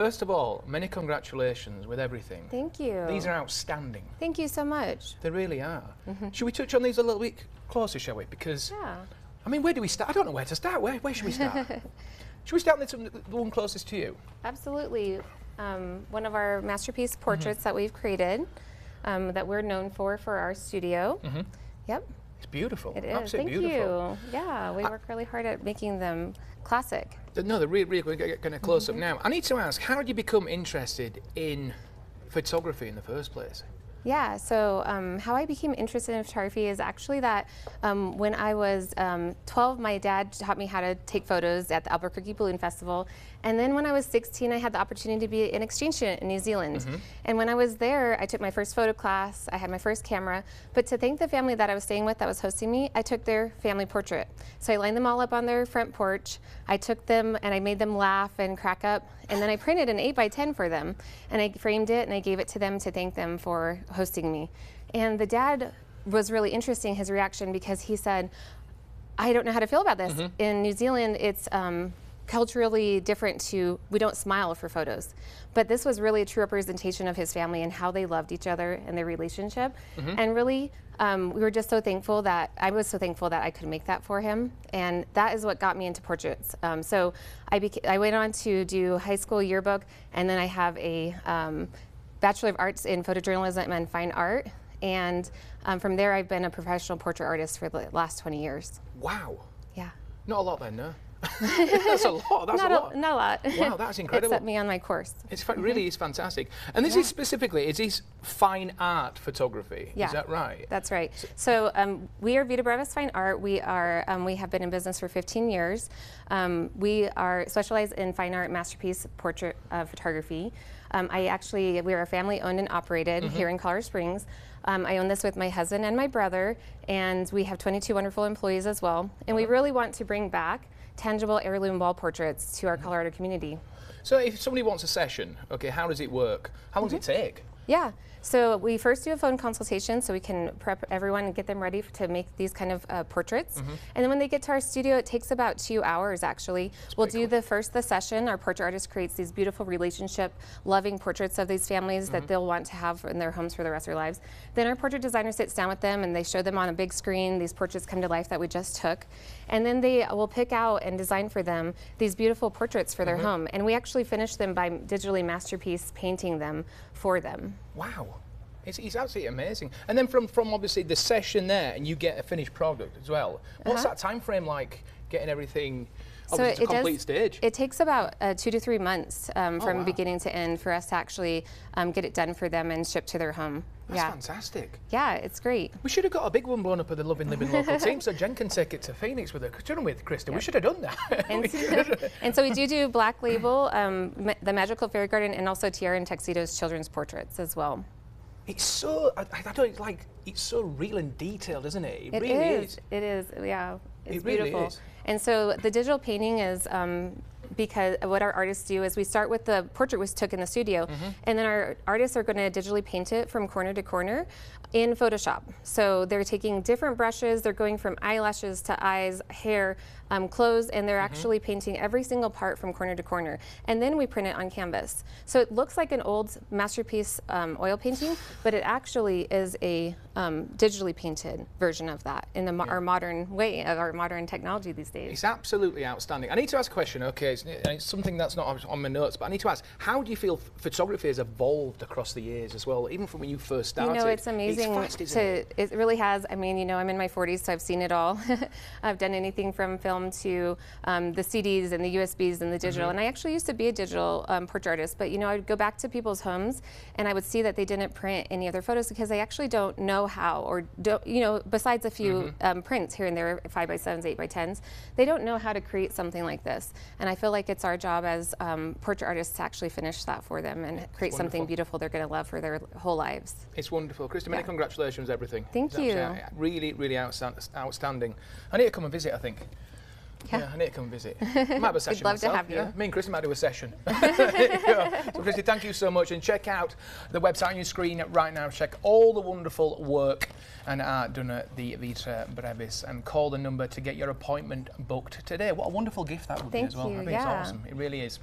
First of all, many congratulations with everything. Thank you. These are outstanding. Thank you so much. They really are. Should we touch on these a little bit closer, shall we? Because, Yeah. I mean, where do we start? I don't know where to start. Where should we start? Should we start with the one closest to you? Absolutely. One of our masterpiece portraits that we've created, that we're known for our studio. Yep. It's beautiful. It is. Absolutely Thank beautiful. you. Yeah, we work really hard at making them classic. No, they're really going to get close up now. I need to ask, how did you become interested in photography in the first place? Yeah, so how I became interested in photography is actually that when I was 12, my dad taught me how to take photos at the Albuquerque Balloon Festival. And then when I was 16, I had the opportunity to be an exchange student in New Zealand. And when I was there, I took my first photo class, I had my first camera, but to thank the family that I was staying with that was hosting me, I took their family portrait. So I lined them all up on their front porch, I took them and I made them laugh and crack up, and then I printed an 8x10 for them, and I framed it and I gave it to them to thank them for hosting me. And the dad was really interesting, his reaction, because he said, I don't know how to feel about this. In New Zealand, it's culturally different we don't smile for photos. But this was really a true representation of his family and how they loved each other and their relationship. And really, we were just so thankful that, I was so thankful that I could make that for him. And that is what got me into portraits. So I went on to do high school yearbook, and then I have a Bachelor of Arts in Photojournalism and Fine Art. And from there, I've been a professional portrait artist for the last 20 years. Wow. Yeah. Not a lot then, no? That's a lot. That's not a lot. Not a lot. Wow, that's incredible. It set me on my course. It's really is fantastic. And this is specifically, is this fine art photography? Yeah. Is that right? That's right. So we are Vita Brevis Fine Art. We have been in business for 15 years. We are specialized in fine art masterpiece portrait photography. We are family owned and operated here in Colorado Springs. I own this with my husband and my brother, and we have 22 wonderful employees as well. And we really want to bring back tangible heirloom wall portraits to our Colorado community. So if somebody wants a session, okay, how does it work? How long does it take? Yeah, so we first do a phone consultation so we can prep everyone and get them ready to make these kind of portraits. And then when they get to our studio, it takes about 2 hours actually. We'll do the session. Our portrait artist creates these beautiful relationship, loving portraits of these families that they'll want to have in their homes for the rest of their lives. Then our portrait designer sits down with them and they show them on a big screen these portraits come to life that we just took. And then they will pick out and design for them these beautiful portraits for their home. And we actually finish them by digitally masterpiece painting them for them. Wow. It's absolutely amazing. And then from obviously the session there, and you get a finished product as well. What's that time frame like, getting everything to complete stage? It takes about 2 to 3 months from beginning to end for us to actually get it done for them and shipped to their home. That's fantastic. Yeah, it's great. We should have got a big one blown up at the Loving Living local team so Jen can take it to Phoenix with her. Kristi, we should have done that. And so we do Black Label, the Magical Fairy Garden, and also Tiara and Tuxedo's children's portraits as well. It's so, it's so real and detailed, isn't it? It really is. It is, yeah. It's really beautiful. is. And so the digital painting is because what our artists do is we start with the portrait we took in the studio, and then our artists are going to digitally paint it from corner to corner in Photoshop. So they're taking different brushes, they're going from eyelashes to eyes, hair, clothes, and they're actually painting every single part from corner to corner. And then we print it on canvas. So it looks like an old masterpiece oil painting, but it actually is a digitally painted version of that in our modern way, of our modern technology these days. It's absolutely outstanding. I need to ask a question, okay, it's something that's not on my notes, but I need to ask, how do you feel photography has evolved across the years as well, even from when you first started? You know, it's amazing. It's fast, isn't it? It really has. I mean, you know, I'm in my 40s, so I've seen it all. I've done anything from film to the CDs and the USBs and the digital. And I actually used to be a digital portrait artist, but you know, I'd go back to people's homes and I would see that they didn't print any of their photos because they actually don't know how, or don't, you know, besides a few prints here and there, 5x7s, 8x10s, they don't know how to create something like this. And I feel like it's our job as portrait artists to actually finish that for them and create something beautiful they're going to love for their whole lives. It's wonderful. Kristi, many congratulations, everything. Thank you. Really, really outstanding. I need to come and visit, I think. Yeah, I need to come and visit. I might have a session We'd love myself. to have you. Yeah, me and Kristi might do a session. So Kristi, thank you so much, and check out the website on your screen right now. Check all the wonderful work and art done at the Vita Brevis, and call the number to get your appointment booked today. What a wonderful gift that would be as well. I think it's awesome. It really is.